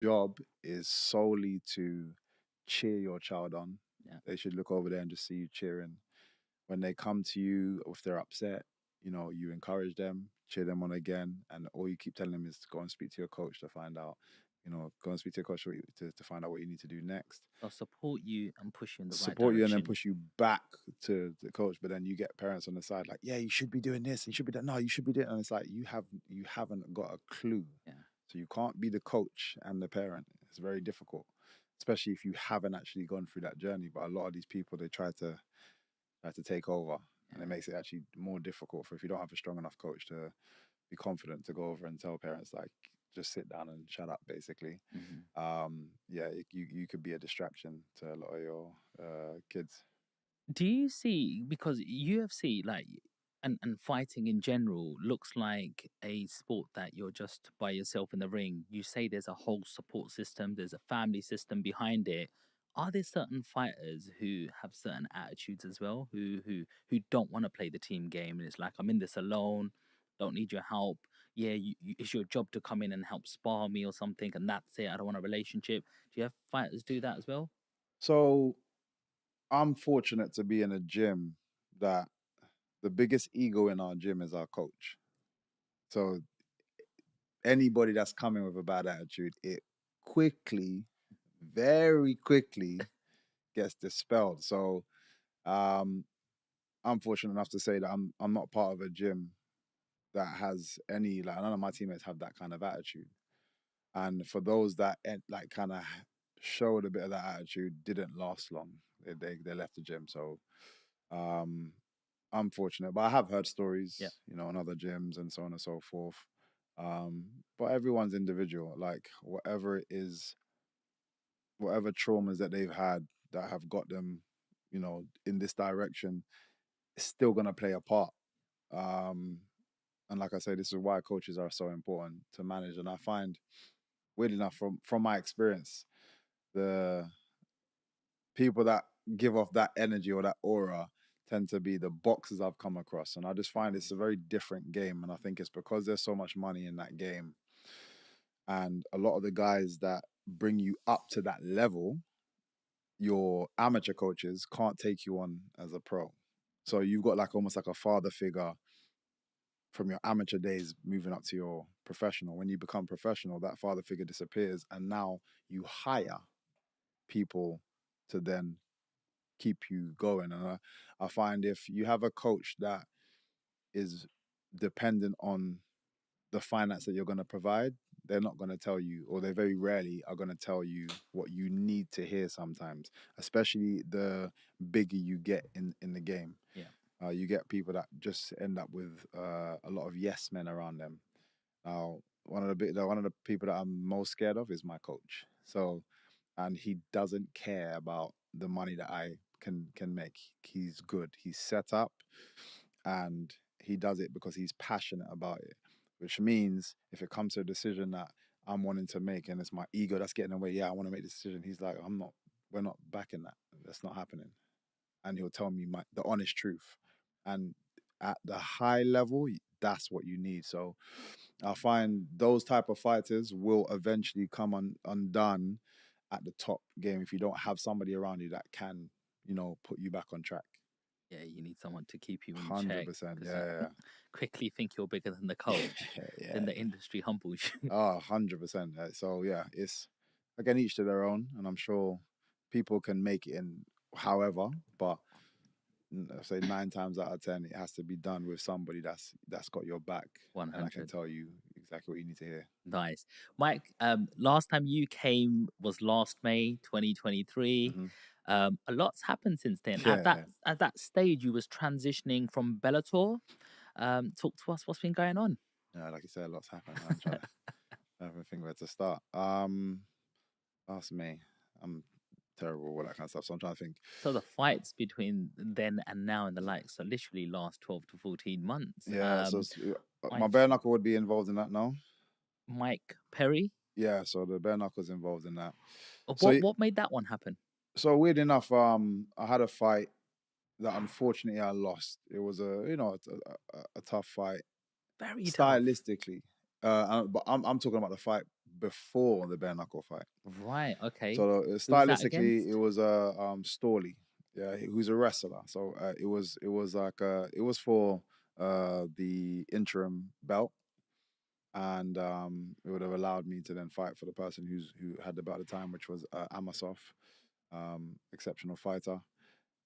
job is solely to cheer your child on. Yeah. They should look over there and just see you cheering. When they come to you, or if they're upset, you encourage them, cheer them on again, and all you keep telling them is to go and speak to your coach to find out, go and speak to your coach to find out what you need to do next. They'll support you and push you in the right Support you and then direction. push you back to the coach, but then you get parents on the side like, yeah, you should be doing this, you should be that. No, you should be doing, and it's like you haven't got a clue. Yeah. So you can't be the coach and the parent. It's very difficult, especially if you haven't actually gone through that journey. But a lot of these people, they try to take over, and it makes it actually more difficult for if you don't have a strong enough coach to be confident to go over and tell parents like just sit down and shut up, basically. Yeah, you could be a distraction to a lot of your kids. Do you see, because UFC, like, and fighting in general looks like a sport that you're just by yourself in the ring. You say there's a whole support system, there's a family system behind it. Are there certain fighters who have certain attitudes as well, who don't want to play the team game, and it's like, I'm in this alone, don't need your help. Yeah, it's your job to come in and help spar me or something, and that's it. I don't want a relationship. Do you have fighters do that as well? So I'm fortunate to be in a gym that the biggest ego in our gym is our coach. So anybody that's coming with a bad attitude, it quickly, very quickly gets dispelled. So um, I'm fortunate enough to say that I'm not part of a gym that has any, like, none of my teammates have that kind of attitude. And for those that like kind of showed a bit of that attitude, didn't last long. They left the gym. So um, I'm fortunate, but I have heard stories, Yeah. in other gyms and so on and so forth. Um, but everyone's individual. Like whatever it is, whatever traumas that they've had that have got them, in this direction, is still gonna play a part. Um, and like I say, this is why coaches are so important to manage. And I find, weird enough, from my experience, the people that give off that energy or that aura tend to be the boxers I've come across. And I just find it's a very different game. And I think it's because there's so much money in that game. And a lot of the guys that bring you up to that level, your amateur coaches can't take you on as a pro. So you've got like almost like a father figure from your amateur days moving up to your professional. When you become professional, that father figure disappears. And now you hire people to then keep you going. And I find if you have a coach that is dependent on the finance that you're going to provide, they're not going to tell you, or they very rarely are going to tell you what you need to hear sometimes, especially the bigger you get in the game. Yeah. You get people that just end up with a lot of yes men around them. Now, one of the people that I'm most scared of is my coach. So, and he doesn't care about the money that I can make. He's good. He's set up, and he does it because he's passionate about it. Which means if it comes to a decision that I'm wanting to make, and it's my ego that's getting away, yeah, I want to make this decision. He's like, I'm not. We're not backing that. That's not happening. And he'll tell me the honest truth. And at the high level, that's what you need. So I find those type of fighters will eventually come undone at the top game if you don't have somebody around you that can, put you back on track. Yeah, you need someone to keep you in Hundred check percent. because you Yeah, quickly think you're bigger than the yeah, coach, yeah, then the yeah. industry humbles you. Oh, 100%. So yeah, it's again each to their own, and I'm sure people can make it in however, but I say 9 times out of 10, it has to be done with somebody that's got your back, and I can 100. tell you exactly what you need to hear. Nice. Mike, last time you came was last May 2023. Hmm. A lot's happened since then. At that Yeah, at that stage, you was transitioning from Bellator. Talk to us. What's been going on? yeah. Like you said, a lot's happened. I'm trying to have a think where to start. Ask me. I'm terrible with that kind of stuff, so I'm trying to think. So the fights between then and now and the likes are literally last 12 to 14 months. Yeah, so my I've bare knuckle would be involved in that now. Mike Perry. Yeah, so the bare knuckle's involved in that. So What made that one happen? so weird enough, I had a fight that unfortunately I lost. It was a tough fight Very tough. stylistically, but I'm talking about the fight before the bare knuckle fight. Right. Okay. So Who was that stylistically, it against? was Storley, yeah, who's a wrestler. So it was like it was for the interim belt, and it would have allowed me to then fight for the person who had the belt at the time, which was Amasov, exceptional fighter.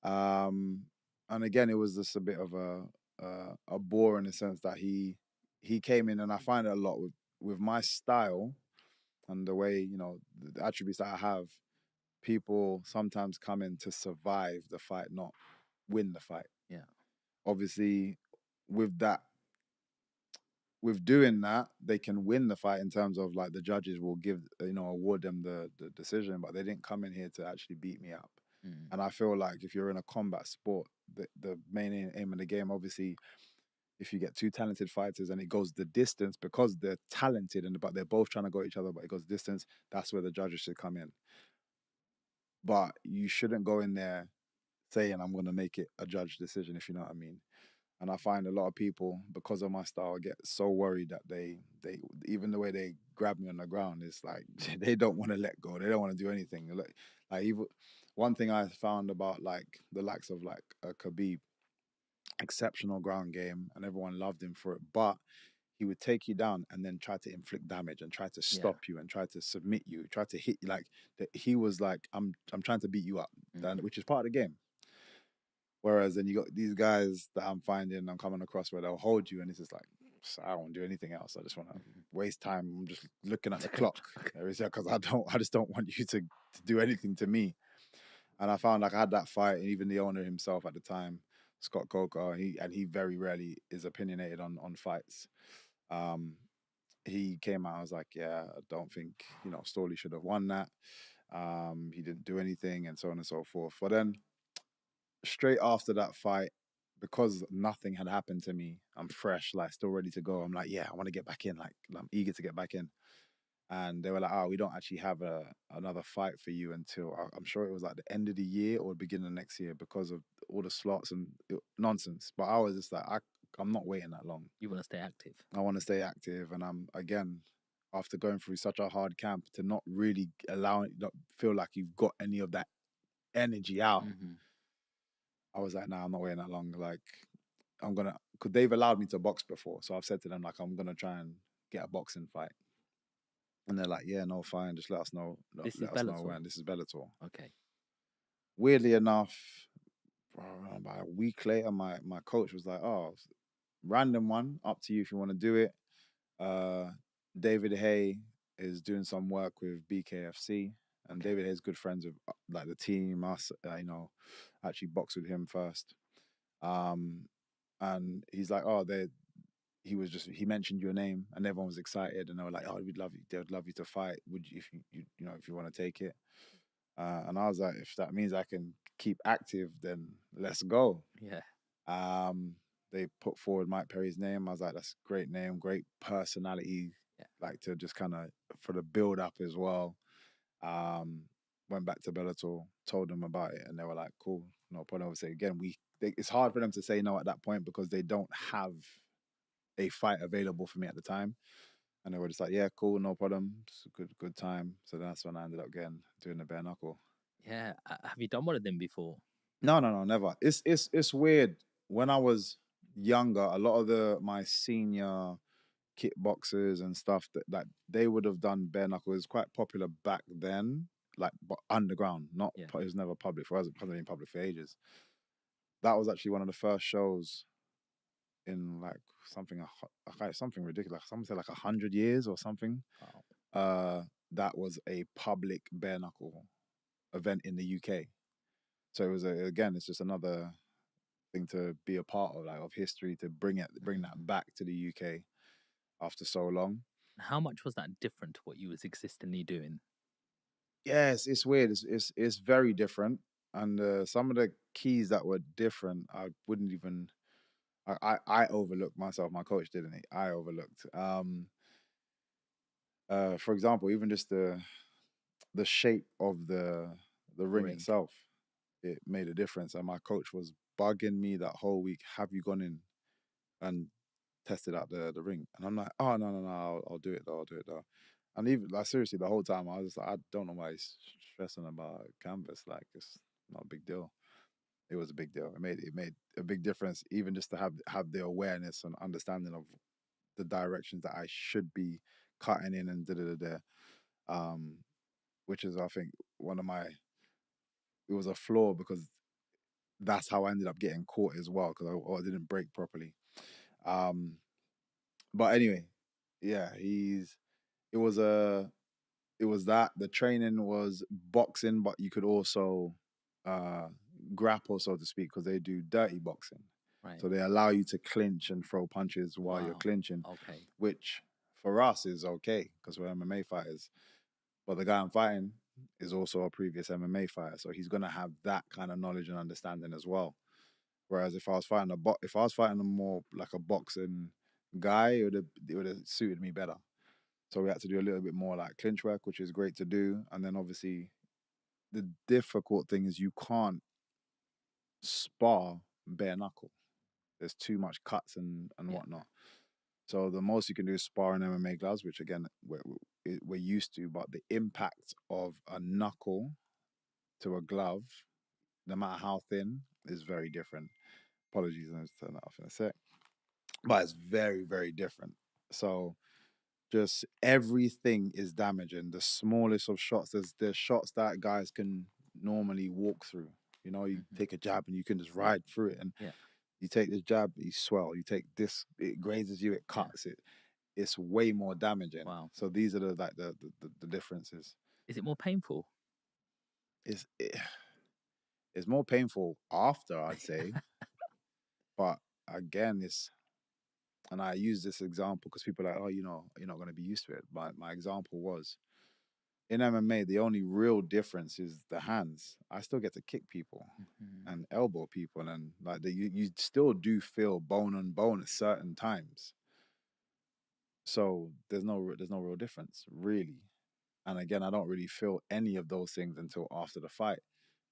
Um, and again, it was just a bit of a bore in the sense that he came in, and I find it a lot with my style and the way, the attributes that I have. People sometimes come in to survive the fight, not win the fight. Yeah. Obviously, with that, with doing that, they can win the fight in terms of like the judges will award them the decision, but they didn't come in here to actually beat me up. Mm. And I feel like if you're in a combat sport, the main aim of the game, obviously, if you get two talented fighters and it goes the distance because they're talented but they're both trying to go each other, but it goes distance, that's where the judges should come in. But you shouldn't go in there saying I'm going to make it a judge decision, if you know what I mean. And I find a lot of people, because of my style, get so worried that they even the way they grab me on the ground is like they don't want to let go. They don't want to do anything. Like even one thing I found about like the likes of like Khabib, exceptional ground game, and everyone loved him for it. But he would take you down and then try to inflict damage and try to stop you and try to submit you, try to hit you. Like he was like, I'm trying to beat you up, which is part of the game. Whereas then you got these guys that I'm coming across where they'll hold you and it's just like, I don't want to do anything else. I just want to waste time. I'm just looking at the clock. Because I just don't want you to do anything to me. And I found like I had that fight, and even the owner himself at the time, Scott Coker, he very rarely is opinionated on fights. He came out, I was like, yeah, I don't think, Storley should have won that. He didn't do anything and so on and so forth. But then straight after that fight, because nothing had happened to me, I'm fresh, like still ready to go. I'm like, yeah, I want to get back in. Like I'm eager to get back in. And they were like, oh, we don't actually have another fight for you until I'm sure it was like the end of the year or beginning of next year because of all the slots and nonsense. But I was just like, I'm not waiting that long. You want to stay active. I want to stay active, and I'm again after going through such a hard camp to not really not feel like you've got any of that energy out. I was like, nah, I'm not waiting that long. Like, because they've allowed me to box before. So I've said to them, like, I'm going to try and get a boxing fight. And they're like, yeah, no, fine. Just let us know. Let us know when. This is Bellator. Okay. Weirdly enough, about a week later, my coach was like, oh, random one, up to you if you want to do it. David Hay is doing some work with BKFC. And David Hay's good friends with like the team, us, actually boxed with him first. And he's like, oh, he mentioned your name and everyone was excited and they were like, oh, they would love you to fight. Would you, if you want to take it? And I was like, if that means I can keep active, then let's go. Yeah. They put forward Mike Perry's name. I was like, that's a great name, great personality. Yeah. Like to just kind of for the build up as well. Went back to Bellator, told them about it, and they were like, cool, no problem. Obviously, again, it's hard for them to say no at that point because they don't have a fight available for me at the time. And they were just like, yeah, cool, no problem. It's a good time. So that's when I ended up doing the bare knuckle. Yeah. Have you done one of them before? No, never. It's weird. When I was younger, a lot of my senior kickboxers and stuff that they would have done bare knuckle. It was quite popular back then, like but underground. It was never public. For us, it hasn't been public for ages. That was actually one of the first shows in like something ridiculous. Someone said like 100 years or something. Wow. That was a public bare knuckle event in the UK. So it was again, it's just another thing to be a part of, like of history, to bring that back to the UK after so long. How much was that different to what you was existingly doing? Yes, it's weird. It's very different, and some of the keys that were different, I wouldn't even. I overlooked myself. My coach didn't. I overlooked. For example, even just the shape of the ring itself, it made a difference. And my coach was bugging me that whole week. Have you gone in and tested out the ring? And I'm like, oh no, I'll do it though. And even like seriously, the whole time I was like, I don't know why he's stressing about canvas. Like it's not a big deal. It was a big deal. It made a big difference, even just to have the awareness and understanding of the directions that I should be cutting in and da da da da. Um, which is I think one of my it was a flaw because that's how I ended up getting caught as well because I didn't break properly. Um, but anyway, yeah, it was a it was that the training was boxing, but you could also uh, grapple, so to speak, because they do dirty boxing. Right. So they allow you to clinch and throw punches while you're Wow. clinching, Okay. which for us is okay because we're MMA fighters. But the guy I'm fighting is also a previous MMA fighter, so he's gonna have that kind of knowledge and understanding as well. Whereas if I was fighting a more like a boxing guy, it would have suited me better. So we had to do a little bit more like clinch work, which is great to do. And then obviously the difficult thing is you can't spar bare knuckle. There's too much cuts and Yeah. whatnot. So the most you can do is spar in MMA gloves, which again we're used to. But the impact of a knuckle to a glove, no matter how thin, is very different. Apologies, I'm just turn that off in a sec. But it's very very different. So just everything is damaging. The smallest of shots. There's shots that guys can normally walk through. You know, you Hmm. take a jab and you can just ride through it. And Yeah. you take this jab, you swell. You take this, it grazes you, it Yeah. cuts it. It's way more damaging. Wow. So these are the differences. Is it more painful? It's it, it's more painful after, I'd say, but again, it's and I use this example because people are like, oh, you're not going to be used to it. But my example was in MMA, the only real difference is the hands. I still get to kick people Hmm. and elbow people, and like you still do feel bone on bone at certain times. So there's no real difference really. And again, I don't really feel any of those things until after the fight.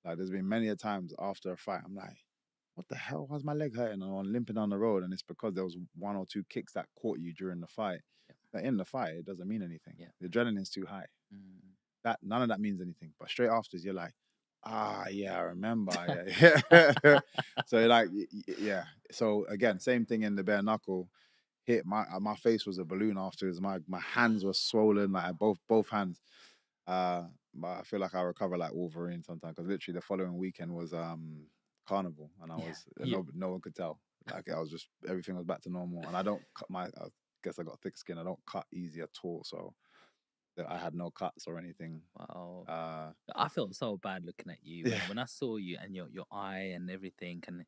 Like there's been many a times after a fight, I'm like, what the hell? Why's my leg hurting? And I'm limping down the road, and it's because there was one or two kicks that caught you during the fight. Yeah. That in the fight, it doesn't mean anything. Yeah. The adrenaline's too high. Mm. That none of that means anything. But straight afterwards, you're like, yeah, I remember. Yeah. So like, yeah. So again, same thing in the bare knuckle hit. My face was a balloon afterwards. My hands were swollen, like both hands. Uh, but I feel like I recover like Wolverine sometimes because literally the following weekend was carnival, and I Yeah. was You. no one could tell. Like I was just everything was back to normal, and I don't cut my. I guess I got thick skin. I don't cut easy at all, so that I had no cuts or anything. Wow. Uh, I felt so bad looking at you yeah, when I saw you and your eye and everything, and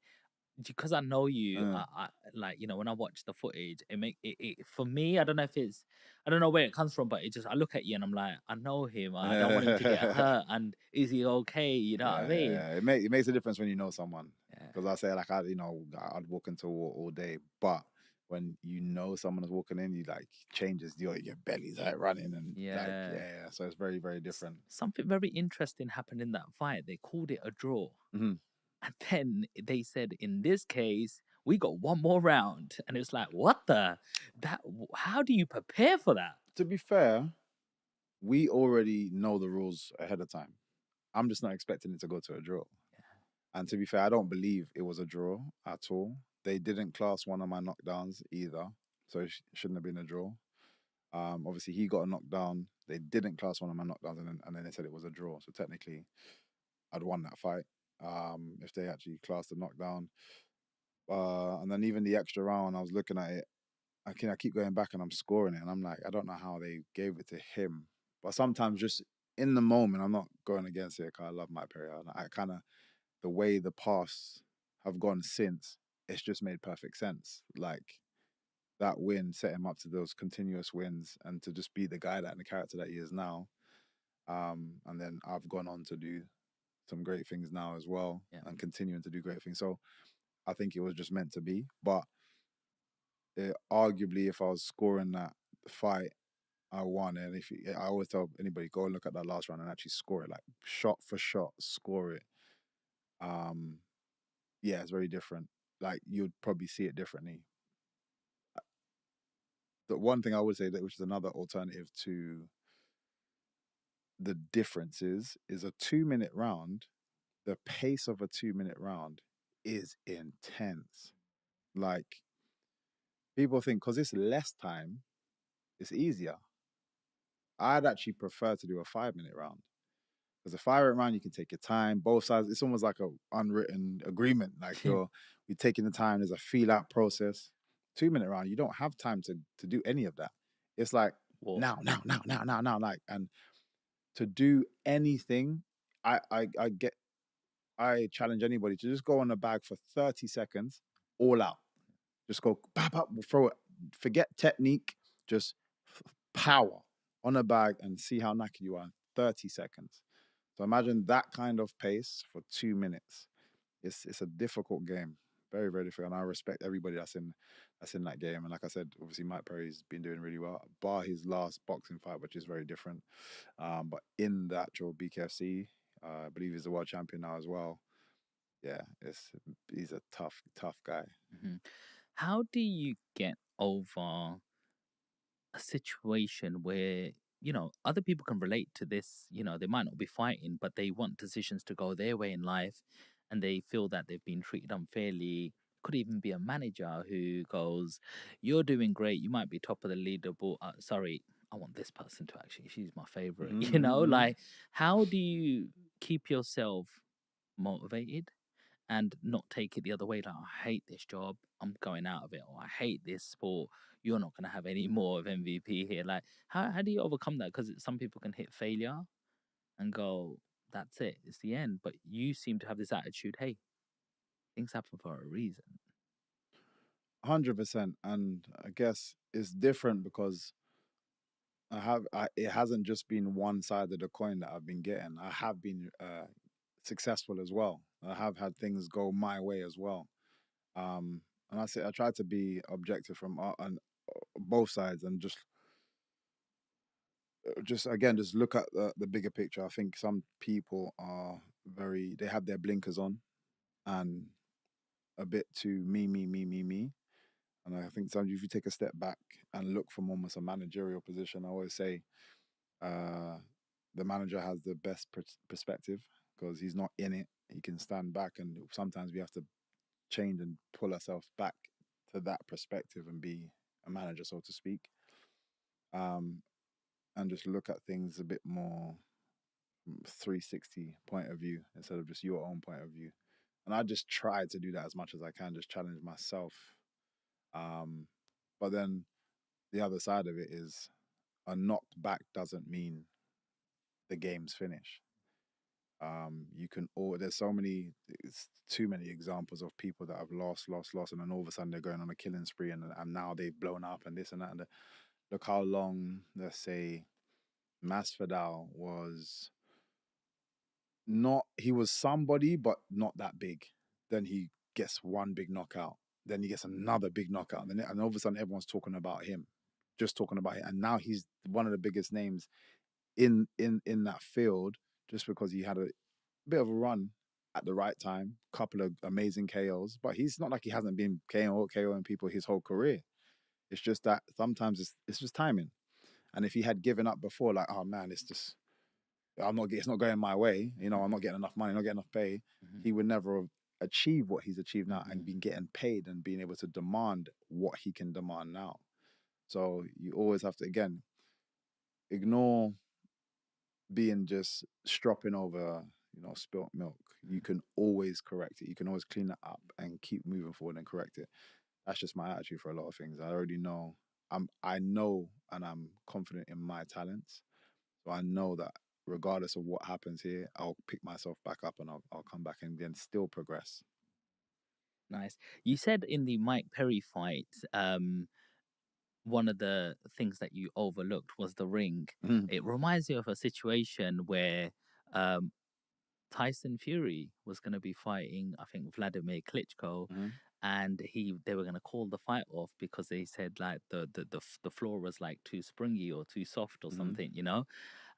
because I know you, uh, I like when I watch the footage, it for me. I don't know if it's, I don't know where it comes from, but it just I look at you and I'm like, I know him. I don't want him to get yeah, hurt, and is he okay? You know what I yeah, mean? yeah. It makes a difference when you know someone. Because Yeah. I say like I'd walk into a wall all day, but when you know someone is walking in, you like changes your belly's like running and like Yeah. yeah. So it's very very different. Something very interesting happened in that fight. They called it a draw. Hmm. And then they said, in this case, we got one more round. And it's like, what the? How do you prepare for that? To be fair, we already know the rules ahead of time. I'm just not expecting it to go to a draw. And to be fair, I don't believe it was a draw at all. They didn't class one of my knockdowns either, so it shouldn't have been a draw. Obviously, he got a knockdown. They didn't class one of my knockdowns, and then they said it was a draw. So technically, I'd won that fight if they actually classed the knockdown. And then even the extra round, I was looking at it. I keep going back and I'm scoring it, and I'm like, I don't know how they gave it to him. But sometimes, just in the moment, I'm not going against it because I love Mike Perry. I kind of the way the past have gone since, it's just made perfect sense. Like that win set him up to those continuous wins and to just be the guy that and the character that he is now. And then I've gone on to do some great things now as well Yeah. and continuing to do great things. So I think it was just meant to be. But arguably, if I was scoring that fight, I won. And I always tell anybody, go and look at that last round and actually score it, like shot for shot, score it. Um, yeah, it's very different. Like you'd probably see it differently. The one thing I would say that which is another alternative to the difference is a 2 minute round. The pace of a 2 minute round is intense. Like people think because it's less time, it's easier. I'd actually prefer to do a 5 minute round because a 5 minute round you can take your time. Both sides, it's almost like a unwritten agreement. Like you're taking the time. There's a feel out process. 2 minute round, you don't have time to do any of that. It's like War. now, like and to do anything, I get I challenge anybody to just go on the bag for 30 seconds, all out. Just go, pop, pop, throw it. Forget technique, just power on a bag and see how knackered you are in 30 seconds. So imagine that kind of pace for 2 minutes. It's a difficult game, very very difficult, and I respect everybody that's in that game. And like I said, obviously Mike Perry's been doing really well, bar his last boxing fight, which is very different. But in the actual BKFC, I believe he's the world champion now as well. Yeah, he's a tough guy. Mm-hmm. How do you get over a situation where, other people can relate to this? They might not be fighting, but they want decisions to go their way in life, and they feel that they've been treated unfairly. Could even be a manager who goes, "You're doing great. You might be top of the leaderboard. Sorry, I want this person to actually. She's my favorite." Mm-hmm. Like, how do you keep yourself motivated and not take it the other way? Like, I hate this job, I'm going out of it, or I hate this sport, you're not going to have any more of MVP here. Like, how do you overcome that? Because some people can hit failure and go, that's it, it's the end. But you seem to have this attitude, hey, things happen for a reason. 100%. And I guess it's different because it hasn't just been one side of the coin that I've been getting. I have been successful as well. I have had things go my way as well. Um, and I try to be objective from on both sides and just again just look at the bigger picture. I think some people are they have their blinkers on and a bit too me. And I think sometimes if you take a step back and look from almost a managerial position, I always say uh, the manager has the best perspective because he's not in it. He can stand back, and sometimes we have to change and pull ourselves back to that perspective and be a manager, so to speak, um, and just look at things a bit more 360 point of view instead of just your own point of view. And I just try to do that as much as I can, just challenge myself. Um, but then the other side of it is a knockback doesn't mean the game's finished. You can all there's so many it's too many examples of people that have lost, and then all of a sudden they're going on a killing spree, and now they've blown up and this and that. And look how long, let's say, Masvidal was not he was somebody but not that big. Then he gets one big knockout. Then he gets another big knockout. And all of a sudden everyone's talking about him, just talking about it. And now he's one of the biggest names in that field just because he had a bit of a run at the right time, couple of amazing KOs. But he's not like he hasn't been KOing people his whole career. It's just that sometimes it's just timing. And if he had given up before, like, oh man, it's not going my way, I'm not getting enough money, not getting enough pay, Mm-hmm. he would never have achieved what he's achieved now and Mm-hmm. been getting paid and being able to demand what he can demand now. So you always have to, again, ignore being just stropping over, spilt milk. You can always correct it. You can always clean it up and keep moving forward and correct it. That's just my attitude for a lot of things. I already know. I know and I'm confident in my talents. So I know that regardless of what happens here, I'll pick myself back up and I'll come back and then still progress. Nice. You said in the Mike Perry fight, one of the things that you overlooked was the ring. Mm-hmm. It reminds me of a situation where um, Tyson Fury was going to be fighting, I think, Vladimir Klitschko, Mm-hmm. and they were going to call the fight off because they said like the floor was like too springy or too soft or Mm-hmm. something.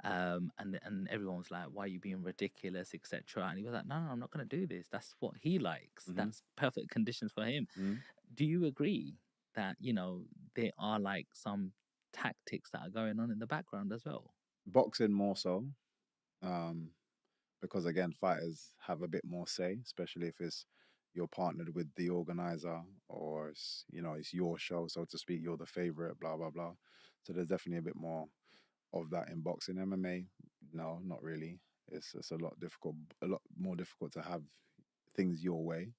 And everyone was like, why are you being ridiculous, etc. And he was like, no, I'm not going to do this. That's what he likes. Mm-hmm. That's perfect conditions for him. Mm-hmm. Do you agree that there are like some tactics that are going on in the background as well? Boxing more so. Because again, fighters have a bit more say, especially if it's you're partnered with the organizer, or it's, it's your show, so to speak. You're the favorite, blah blah blah. So there's definitely a bit more of that in boxing. MMA, no, not really. It's a lot more difficult to have things your way.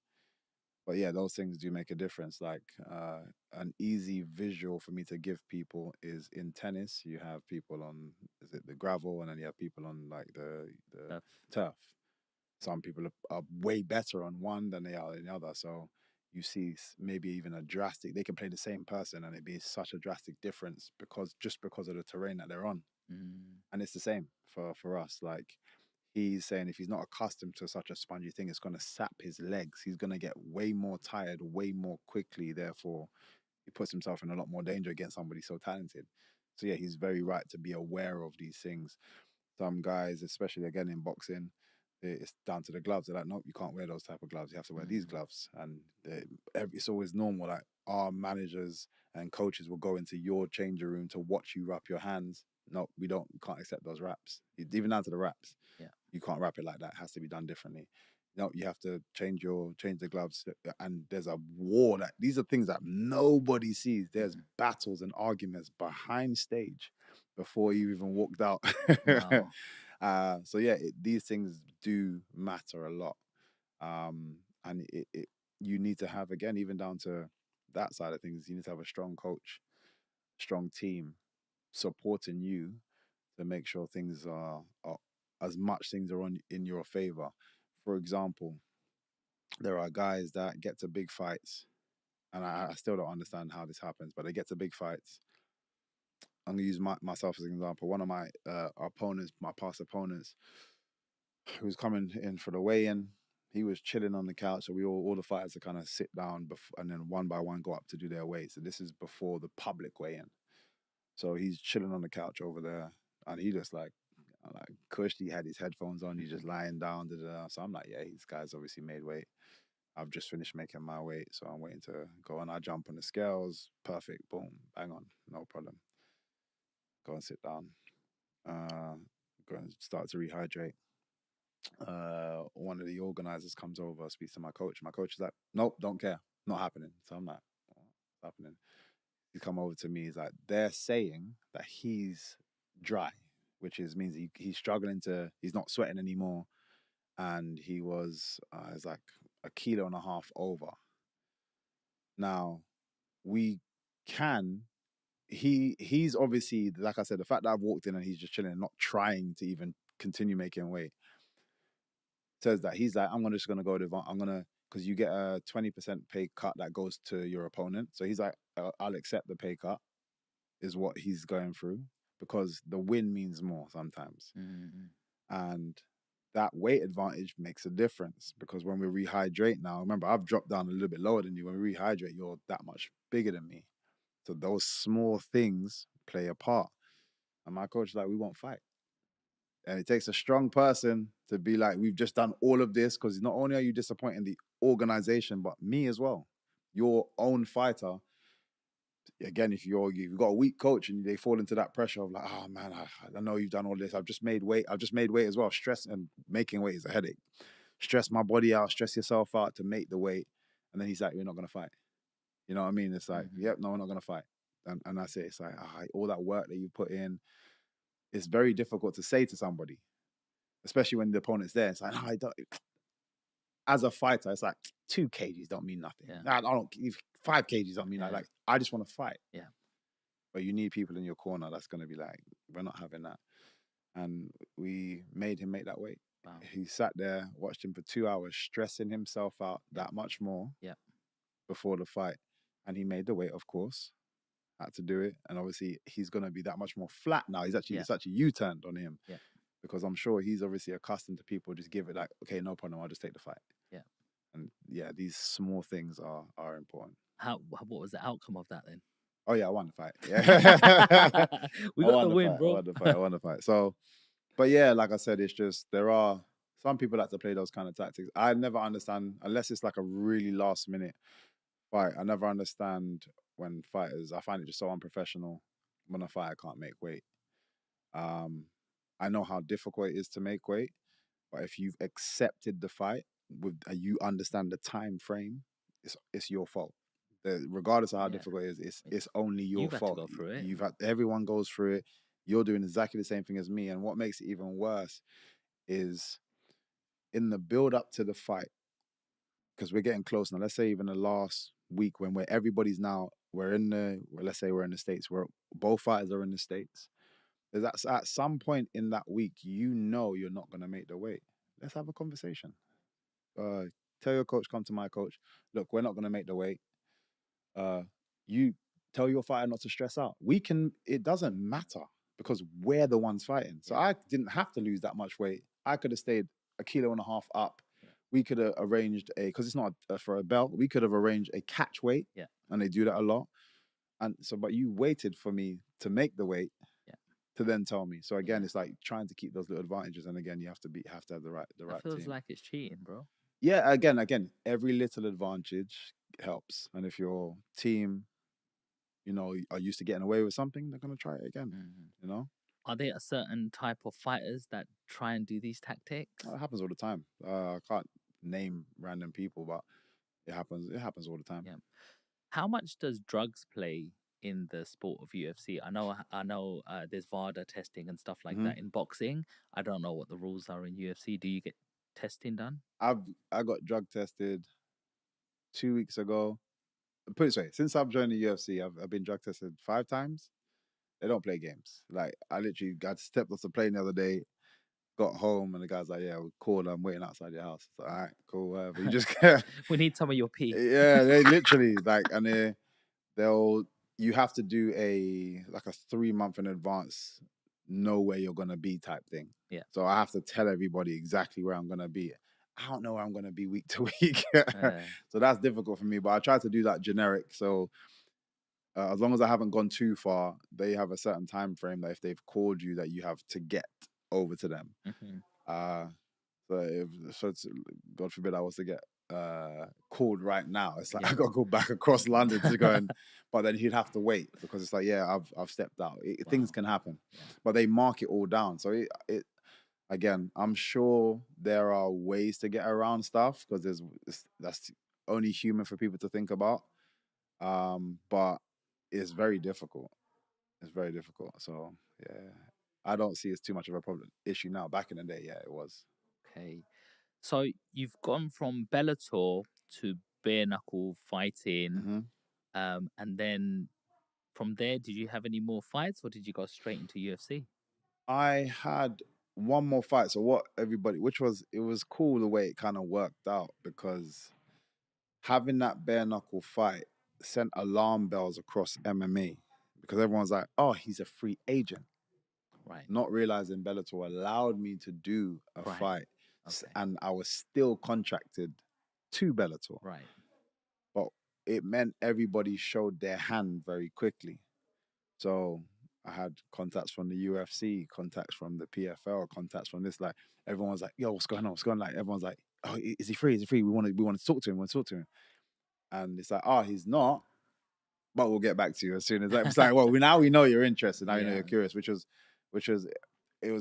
But yeah, those things do make a difference. Like an easy visual for me to give people is in tennis. You have people on, is it the gravel, and then you have people on like the Stuff. turf. Some people are way better on one than they are in the other. So you see maybe even a drastic. They can play the same person, and it'd be such a drastic difference because of the terrain that they're on. Mm. And it's the same for us. Like he's saying, if he's not accustomed to such a spongy thing, it's going to sap his legs. He's going to get way more tired way more quickly. Therefore, he puts himself in a lot more danger against somebody so talented. So yeah, he's very right to be aware of these things. Some guys, especially again in boxing, it's down to the gloves. They're like, nope, you can't wear those type of gloves. You have to wear these Mm. gloves. And it's always normal. Like our managers and coaches will go into your changing room to watch you wrap your hands. No, we don't. We can't accept those wraps. Even down to the wraps, Yeah. you can't wrap it like that. It has to be done differently. No, you have to change the gloves. And there's a war that these are things that nobody sees. There's Mm. battles and arguments behind stage before you even walked out. Wow. So yeah, these things do matter a lot. And you need to have, again, even down to that side of things, you need to have a strong coach, strong team supporting you to make sure things are as much things are on in your favor. For example, there are guys that get to big fights, and I still don't understand how this happens, but they get to big fights. I'm gonna use myself as an example. One of my opponents, my past opponents, who was coming in for the weigh-in, he was chilling on the couch. So we all the fighters to kind of sit down and then one by one go up to do their weights. So this is before the public weigh-in. So he's chilling on the couch over there, and he just like cushed. He had his headphones on. He's just lying down. Da, da, da. So I'm like, yeah, this guy's obviously made weight. I've just finished making my weight, so I'm waiting to go on. I jump on the scales. Perfect. Boom. Bang on. No problem. Go and sit down. Uh, Go and start to rehydrate. One of the organizers comes over, speaks to my coach. My coach is like, nope, don't care. Not happening. So I'm like, what's happening? He come over to me. He's like, they're saying that he's dry, which means he's struggling he's not sweating anymore. And it's like a kilo and a half over. Now, we can, he's obviously, like I said, the fact that I've walked in and he's just chilling and not trying to even continue making weight says that he's like, just gonna go to, I'm gonna, because you get a 20% pay cut that goes to your opponent. So he's like, I'll accept the pay cut, is what he's going through, because the win means more sometimes. Mm. And that weight advantage makes a difference, because when we rehydrate now, remember, I've dropped down a little bit lower than you. When we rehydrate, you're that much bigger than me. So those small things play a part. And my coach is like, we won't fight. And it takes a strong person to be like, we've just done all of this, because not only are you disappointing the organization, but me as well. Your own fighter, again, if you've got a weak coach and they fall into that pressure of like, oh man, I know you've done all this. I've just made weight. I've just made weight as well. Stress and making weight is a headache. Stress my body out, stress yourself out to make the weight. And then he's like, we're not going to fight. You know what I mean? It's like, Mm-hmm. yep, no, we're not going to fight. And that's it. It's like, all that work that you put in, it's very difficult to say to somebody, especially when the opponent's there. It's like, oh, I don't, as a fighter, it's like 2 kgs don't mean nothing. Yeah. I don't, 5 kgs don't mean Yeah. like I just want to fight. Yeah. But you need people in your corner that's going to be like, we're not having that. And we made him make that weight. Wow. He sat there, watched him for 2 hours, stressing himself out that much more before the fight. And he made the weight, of course, had to do it. And obviously, he's going to be that much more flat now. It's actually U-turned on him. Yeah. Because I'm sure he's obviously accustomed to people just give it like, okay, no problem, I'll just take the fight. Yeah. And yeah, these small things are important. What was the outcome of that then? Oh yeah, I won the fight. Yeah. We got the win, bro. I won the fight. So, but yeah, like I said, it's just there are some people that to play those kind of tactics. I never understand unless it's like a really last minute fight. I never understand when fighters. I find it just so unprofessional when a fighter can't make weight. I know how difficult it is to make weight, but if you've accepted the fight with you understand the time frame, it's your fault. Regardless of how Yeah. difficult it is, it's only your You've had to fault. go through it. You've had everyone goes through it. You're doing exactly the same thing as me, and what makes it even worse is in the build up to the fight, because we're getting close now. Let's say even the last week when everybody's now let's say we're in the States, where both fighters are in the States. There's at some point in that week, you know you're not gonna make the weight. Let's have a conversation. Tell your coach, come to my coach. Look, we're not gonna make the weight. You tell your fighter not to stress out. It doesn't matter because we're the ones fighting. So I didn't have to lose that much weight. I could have stayed 1.5 kilos up. We could have arranged because it's not for a belt, we could have arranged a catch weight. And they do that a lot. And so, but you waited for me to make the weight to then tell me. So again, it's like trying to keep those little advantages. And again, you have to have the right That feels team. like it's cheating, bro. Yeah, again, every little advantage helps. And if your team, are used to getting away with something, they're gonna try it again. Are there a certain type of fighters that try and do these tactics? It happens all the time. I can't name random people, but it happens. It happens all the time. Yeah. How much does drugs play in the sport of UFC? I know there's VADA testing and stuff like that in boxing. I don't know what the rules are in UFC. Do you get testing done? I got drug tested 2 weeks ago. Put it this way, since I've joined the UFC, I've been drug tested 5 times. They don't play games. Like I literally got stepped off the plane the other day, got home, and the guy's like, "Yeah, we called. I'm waiting outside your house." It's like, all right, cool, whatever. You just we need some of your pee. Yeah, they literally and you have to do a 3-month in advance, know where you're gonna be type thing. Yeah. So I have to tell everybody exactly where I'm gonna be. I don't know where I'm gonna be week to week, so that's difficult for me. But I try to do that generic. So as long as I haven't gone too far, they have a certain time frame that if they've called you, that you have to get over to them. So it's, God forbid I was to get called right now. It's like I got to go back across London to go and, but then he'd have to wait because it's like, I've stepped out. Things can happen, but they mark it all down. So it again, I'm sure there are ways to get around stuff because that's only human for people to think about. But it's very difficult. It's very difficult. So yeah, I don't see it's too much of a problem issue now. Back in the day, yeah, it was. Okay. So you've gone from Bellator to bare knuckle fighting, and then from there, did you have any more fights, or did you go straight into UFC? I had one more fight. So it was cool the way it kind of worked out because having that bare knuckle fight sent alarm bells across MMA because everyone's like, "Oh, he's a free agent." Right. Not realizing Bellator allowed me to do a fight, and I was still contracted to Bellator. Right. But it meant everybody showed their hand very quickly. So I had contacts from the UFC, contacts from the PFL, contacts from this. Like everyone's like, "Yo, what's going on? What's going on?" Like everyone's like, "Oh, is he free? Is he free? We want to talk to him. We want to talk to him." And it's like, "Oh, he's not." But we'll get back to you as soon as it's like, well, now we know you're interested. Now you know you're curious, which was, it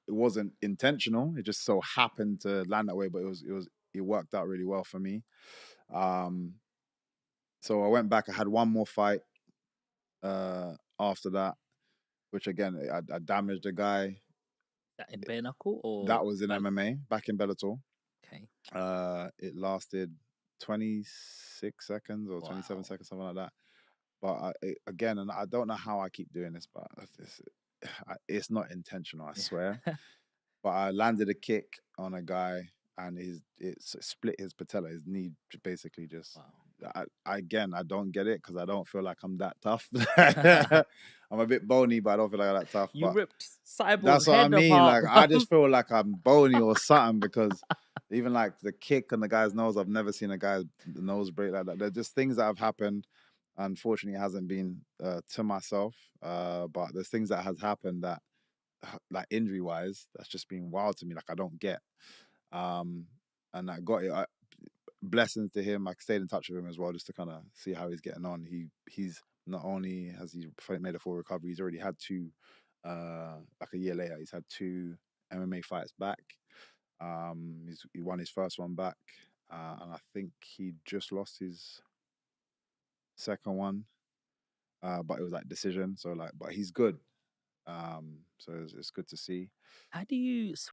wasn't intentional. It just so happened to land that way, but it worked out really well for me. So I went back. I had one more fight after that, which again, I damaged a guy. That in bare knuckle or that was in MMA back in Bellator. Okay. It lasted 26 seconds or 27 seconds, something like that. But again, and I don't know how I keep doing this, but it's not intentional, I swear. But I landed a kick on a guy, and it split his patella, his knee, basically just. I don't get it because I don't feel like I'm that tough. I'm a bit bony, but I don't feel like I'm that tough. You but ripped Cyborg's that's what I head mean. apart, Like I just feel like I'm bony or something because even like the kick on the guy's nose, I've never seen a guy's nose break like that. They're just things that have happened. Unfortunately, it hasn't been to myself, but there's things that has happened that, like injury wise, that's just been wild to me. Like I don't get, and I got it. Blessings to him. I stayed in touch with him as well, just to kind of see how he's getting on. He's not only has he made a full recovery, he's already had 2 like a year later. He's had two MMA fights back. He won his first one back, and I think he just lost his second one, but it was like decision. So like, but he's good. So it's good to see. How do you